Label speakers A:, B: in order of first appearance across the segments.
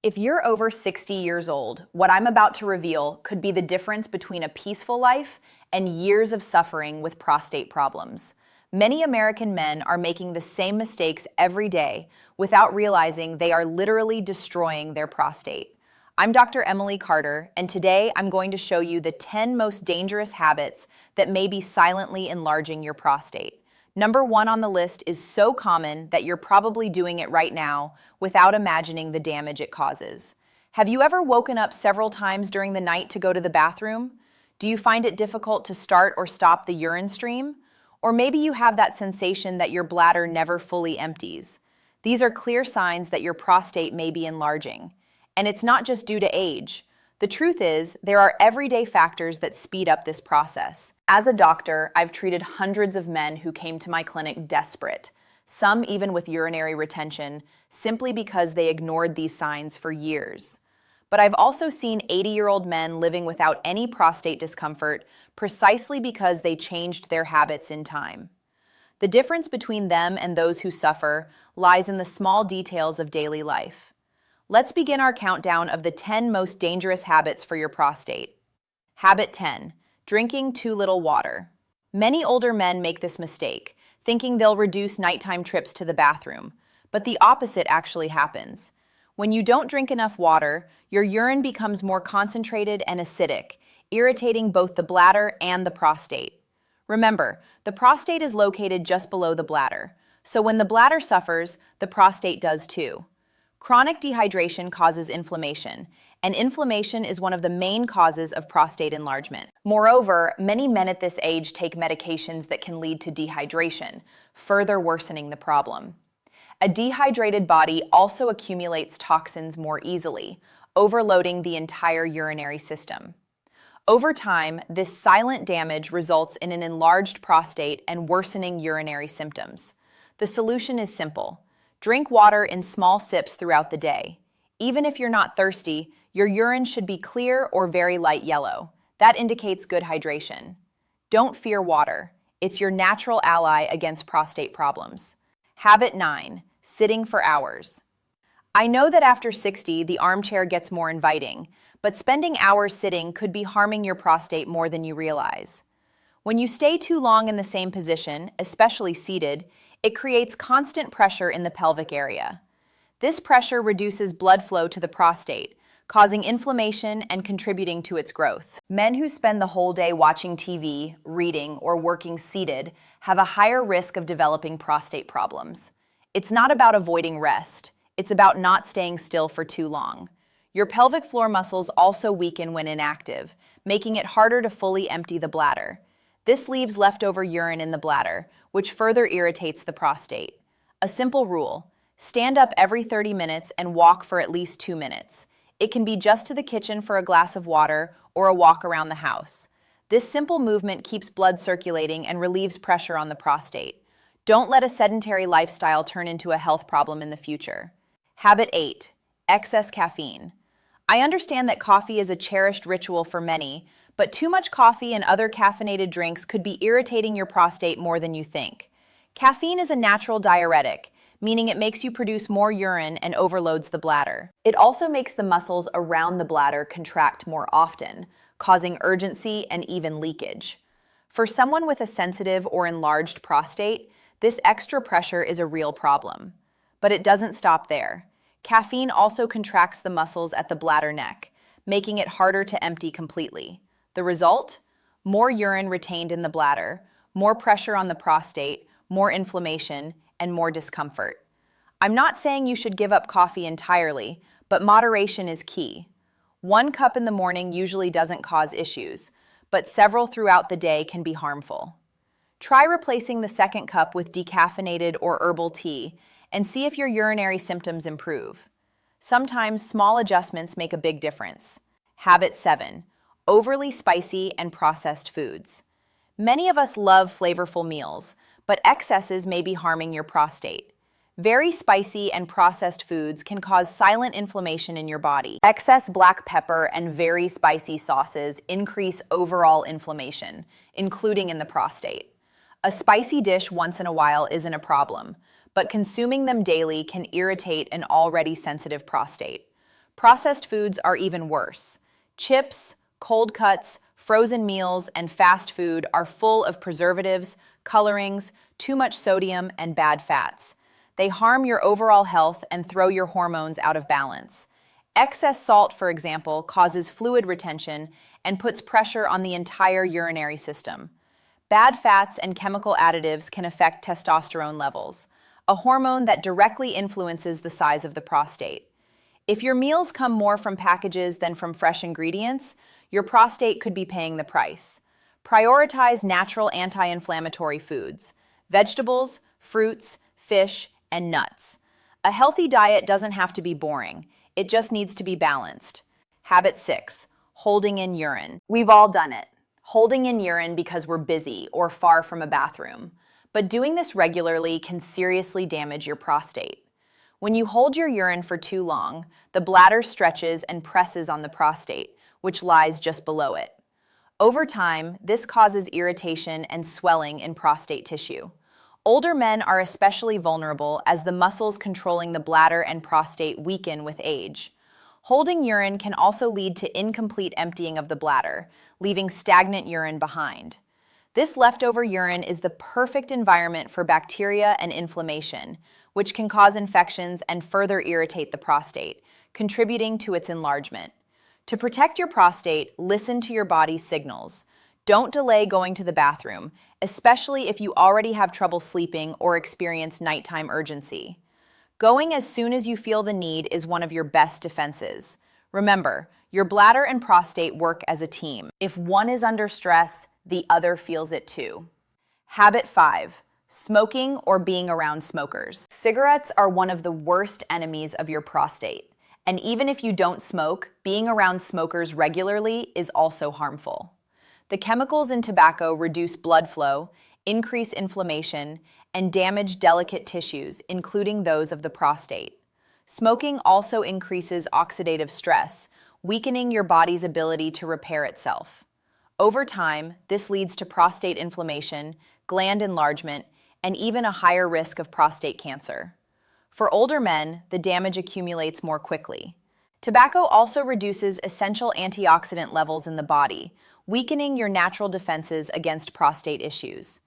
A: If you're over 60 years old, what I'm about to reveal could be the difference between a peaceful life and years of suffering with prostate problems. Many American men are making the same mistakes every day without realizing they are literally destroying their prostate. I'm Dr. Emily Carter, and today I'm going to show you the 10 most dangerous habits that may be silently enlarging your prostate. Number 1 on the list is so common that you're probably doing it right now without imagining the damage it causes. Have you ever woken up several times during the night to go to the bathroom? Do you find it difficult to start or stop the urine stream? Or maybe you have that sensation that your bladder never fully empties. These are clear signs that your prostate may be enlarging. And it's not just due to age. The truth is, there are everyday factors that speed up this process. As a doctor, I've treated hundreds of men who came to my clinic desperate, some even with urinary retention, simply because they ignored these signs for years. But I've also seen 80-year-old men living without any prostate discomfort precisely because they changed their habits in time. The difference between them and those who suffer lies in the small details of daily life. Let's begin our countdown of the 10 most dangerous habits for your prostate. Habit 10. Drinking too little water. Many older men make this mistake, thinking they'll reduce nighttime trips to the bathroom, but the opposite actually happens. When you don't drink enough water, your urine becomes more concentrated and acidic, irritating both the bladder and the prostate. Remember, the prostate is located just below the bladder, so when the bladder suffers, the prostate does too. Chronic dehydration causes inflammation, and inflammation is one of the main causes of prostate enlargement. Moreover, many men at this age take medications that can lead to dehydration, further worsening the problem. A dehydrated body also accumulates toxins more easily, overloading the entire urinary system. Over time, this silent damage results in an enlarged prostate and worsening urinary symptoms. The solution is simple. Drink water in small sips throughout the day. Even if you're not thirsty, your urine should be clear or very light yellow. That indicates good hydration. Don't fear water. It's your natural ally against prostate problems. Habit 9. Sitting for hours. I know that after 60, the armchair gets more inviting, but spending hours sitting could be harming your prostate more than you realize. When you stay too long in the same position, especially seated, it creates constant pressure in the pelvic area. This pressure reduces blood flow to the prostate, causing inflammation and contributing to its growth. Men who spend the whole day watching TV, reading, or working seated have a higher risk of developing prostate problems. It's not about avoiding rest. It's about not staying still for too long. Your pelvic floor muscles also weaken when inactive, making it harder to fully empty the bladder. This leaves leftover urine in the bladder, which further irritates the prostate. A simple rule: stand up every 30 minutes and walk for at least 2 minutes. It can be just to the kitchen for a glass of water or a walk around the house. This simple movement keeps blood circulating and relieves pressure on the prostate. Don't let a sedentary lifestyle turn into a health problem in the future. Habit 8. Excess caffeine. I understand that coffee is a cherished ritual for many, but too much coffee and other caffeinated drinks could be irritating your prostate more than you think. Caffeine is a natural diuretic, meaning it makes you produce more urine and overloads the bladder. It also makes the muscles around the bladder contract more often, causing urgency and even leakage. For someone with a sensitive or enlarged prostate, this extra pressure is a real problem. But it doesn't stop there. Caffeine also contracts the muscles at the bladder neck, making it harder to empty completely. The result? More urine retained in the bladder, more pressure on the prostate, more inflammation, and more discomfort. I'm not saying you should give up coffee entirely, but moderation is key. 1 cup in the morning usually doesn't cause issues, but several throughout the day can be harmful. Try replacing the second cup with decaffeinated or herbal tea and see if your urinary symptoms improve. Sometimes small adjustments make a big difference. Habit 7. Overly spicy and processed foods. Many of us love flavorful meals, but excesses may be harming your prostate. Very spicy and processed foods can cause silent inflammation in your body. Excess black pepper and very spicy sauces increase overall inflammation, including in the prostate. A spicy dish once in a while isn't a problem, but consuming them daily can irritate an already sensitive prostate. Processed foods are even worse. Chips, cold cuts, frozen meals, and fast food are full of preservatives, colorings, too much sodium, and bad fats. They harm your overall health and throw your hormones out of balance. Excess salt, for example, causes fluid retention and puts pressure on the entire urinary system. Bad fats and chemical additives can affect testosterone levels, a hormone that directly influences the size of the prostate. If your meals come more from packages than from fresh ingredients, your prostate could be paying the price. Prioritize natural anti-inflammatory foods, vegetables, fruits, fish, and nuts. A healthy diet doesn't have to be boring. It just needs to be balanced. Habit 6, holding in urine. We've all done it. Holding in urine because we're busy or far from a bathroom. But doing this regularly can seriously damage your prostate. When you hold your urine for too long, the bladder stretches and presses on the prostate, which lies just below it. Over time, this causes irritation and swelling in prostate tissue. Older men are especially vulnerable as the muscles controlling the bladder and prostate weaken with age. Holding urine can also lead to incomplete emptying of the bladder, leaving stagnant urine behind. This leftover urine is the perfect environment for bacteria and inflammation, which can cause infections and further irritate the prostate, contributing to its enlargement. To protect your prostate, listen to your body's signals. Don't delay going to the bathroom, especially if you already have trouble sleeping or experience nighttime urgency. Going as soon as you feel the need is one of your best defenses. Remember, your bladder and prostate work as a team. If one is under stress, the other feels it too. Habit 5, smoking or being around smokers. Cigarettes are one of the worst enemies of your prostate. And even if you don't smoke, being around smokers regularly is also harmful. The chemicals in tobacco reduce blood flow, increase inflammation, and damage delicate tissues, including those of the prostate. Smoking also increases oxidative stress, weakening your body's ability to repair itself. Over time, this leads to prostate inflammation, gland enlargement, and even a higher risk of prostate cancer. For older men, the damage accumulates more quickly. Tobacco also reduces essential antioxidant levels in the body, weakening your natural defenses against prostate issues.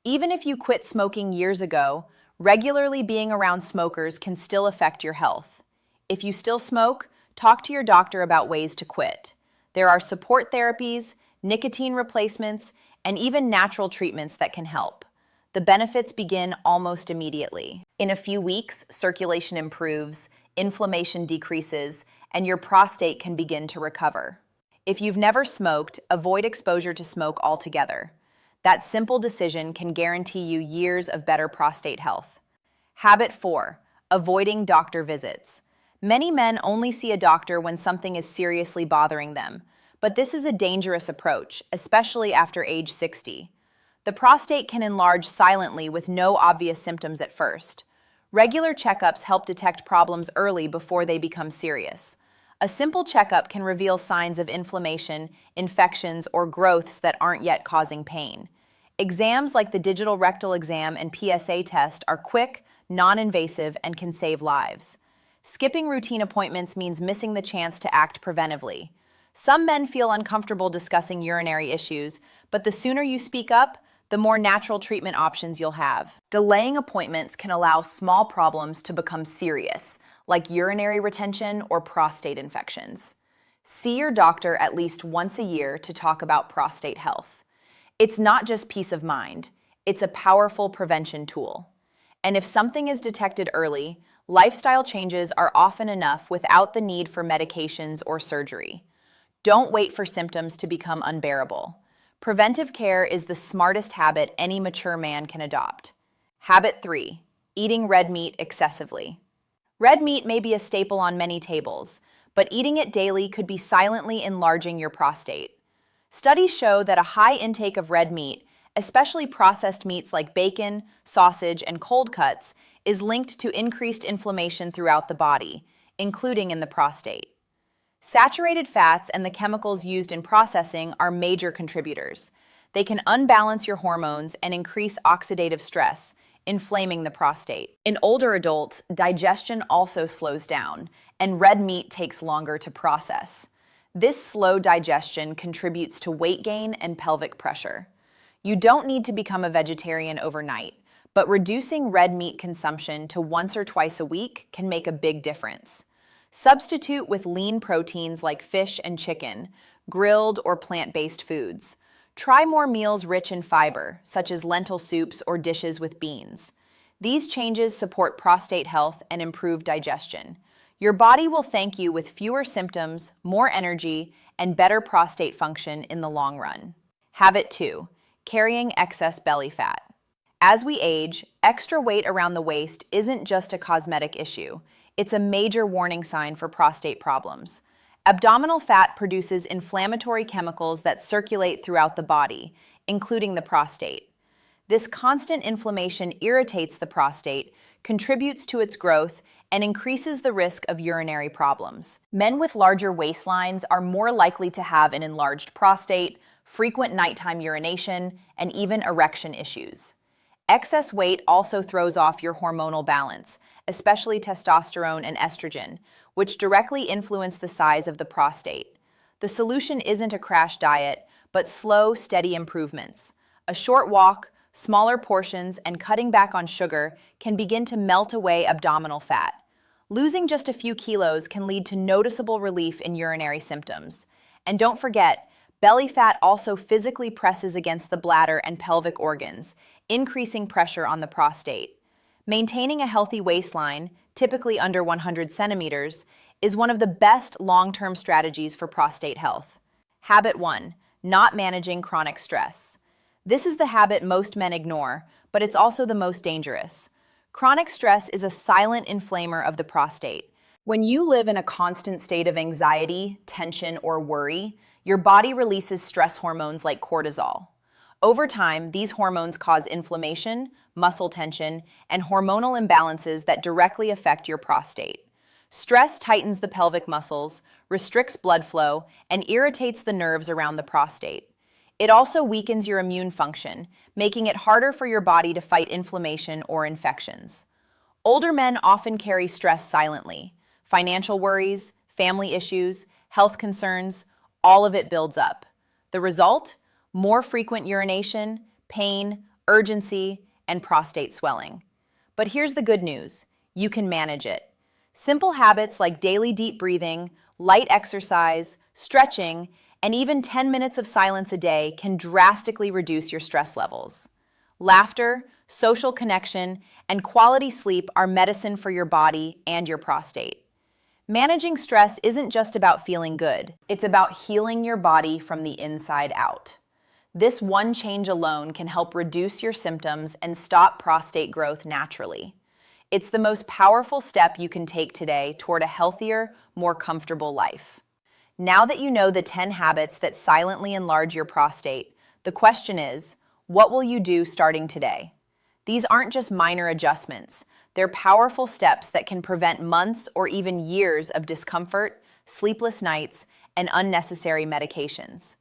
A: Even if you quit smoking years ago, regularly being around smokers can still affect your health. If you still smoke, talk to your doctor about ways to quit. There are support therapies, nicotine replacements, and even natural treatments that can help. The benefits begin almost immediately. In a few weeks, circulation improves, inflammation decreases, and your prostate can begin to recover. If you've never smoked, avoid exposure to smoke altogether. That simple decision can guarantee you years of better prostate health. Habit 4, avoiding doctor visits. Many men only see a doctor when something is seriously bothering them, but this is a dangerous approach, especially after age 60. The prostate can enlarge silently with no obvious symptoms at first. Regular checkups help detect problems early before they become serious. A simple checkup can reveal signs of inflammation, infections, or growths that aren't yet causing pain. Exams like the digital rectal exam and PSA test are quick, non-invasive, and can save lives. Skipping routine appointments means missing the chance to act preventively. Some men feel uncomfortable discussing urinary issues, but the sooner you speak up, the more natural treatment options you'll have. Delaying appointments can allow small problems to become serious, like urinary retention or prostate infections. See your doctor at least once a year to talk about prostate health. It's not just peace of mind, it's a powerful prevention tool. And if something is detected early, lifestyle changes are often enough without the need for medications or surgery. Don't wait for symptoms to become unbearable. Preventive care is the smartest habit any mature man can adopt. Habit 3, eating red meat excessively. Red meat may be a staple on many tables, but eating it daily could be silently enlarging your prostate. Studies show that a high intake of red meat, especially processed meats like bacon, sausage, and cold cuts, is linked to increased inflammation throughout the body, including in the prostate. Saturated fats and the chemicals used in processing are major contributors. They can unbalance your hormones and increase oxidative stress, inflaming the prostate. In older adults, digestion also slows down, and red meat takes longer to process. This slow digestion contributes to weight gain and pelvic pressure. You don't need to become a vegetarian overnight, but reducing red meat consumption to once or twice a week can make a big difference. Substitute with lean proteins like fish and chicken, grilled or plant-based foods. Try more meals rich in fiber, such as lentil soups or dishes with beans. These changes support prostate health and improve digestion. Your body will thank you with fewer symptoms, more energy, and better prostate function in the long run. Habit 2. Carrying excess belly fat. As we age, extra weight around the waist isn't just a cosmetic issue. It's a major warning sign for prostate problems. Abdominal fat produces inflammatory chemicals that circulate throughout the body, including the prostate. This constant inflammation irritates the prostate, contributes to its growth, and increases the risk of urinary problems. Men with larger waistlines are more likely to have an enlarged prostate, frequent nighttime urination, and even erection issues. Excess weight also throws off your hormonal balance, especially testosterone and estrogen, which directly influence the size of the prostate. The solution isn't a crash diet, but slow, steady improvements. A short walk, smaller portions, and cutting back on sugar can begin to melt away abdominal fat. Losing just a few kilos can lead to noticeable relief in urinary symptoms. And don't forget, belly fat also physically presses against the bladder and pelvic organs, increasing pressure on the prostate. Maintaining a healthy waistline, typically under 100 centimeters, is one of the best long-term strategies for prostate health. Habit 1. Not managing chronic stress. This is the habit most men ignore, but it's also the most dangerous. Chronic stress is a silent inflamer of the prostate. When you live in a constant state of anxiety, tension, or worry, your body releases stress hormones like cortisol. Over time, these hormones cause inflammation, muscle tension, and hormonal imbalances that directly affect your prostate. Stress tightens the pelvic muscles, restricts blood flow, and irritates the nerves around the prostate. It also weakens your immune function, making it harder for your body to fight inflammation or infections. Older men often carry stress silently. Financial worries, family issues, health concerns, all of it builds up. The result? More frequent urination, pain, urgency, and prostate swelling. But here's the good news. You can manage it. Simple habits like daily deep breathing, light exercise, stretching, and even 10 minutes of silence a day can drastically reduce your stress levels. Laughter, social connection, and quality sleep are medicine for your body and your prostate. Managing stress isn't just about feeling good. It's about healing your body from the inside out. This one change alone can help reduce your symptoms and stop prostate growth naturally. It's the most powerful step you can take today toward a healthier, more comfortable life. Now that you know the 10 habits that silently enlarge your prostate, the question is, what will you do starting today? These aren't just minor adjustments. They're powerful steps that can prevent months or even years of discomfort, sleepless nights, and unnecessary medications.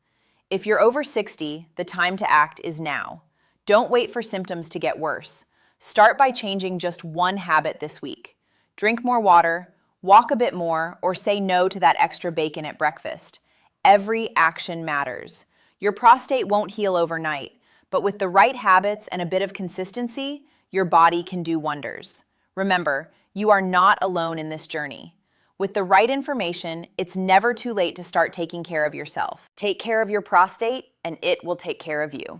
A: If you're over 60, the time to act is now. Don't wait for symptoms to get worse. Start by changing just one habit this week. Drink more water, walk a bit more, or say no to that extra bacon at breakfast. Every action matters. Your prostate won't heal overnight, but with the right habits and a bit of consistency, your body can do wonders. Remember, you are not alone in this journey. With the right information, it's never too late to start taking care of yourself. Take care of your prostate, and it will take care of you.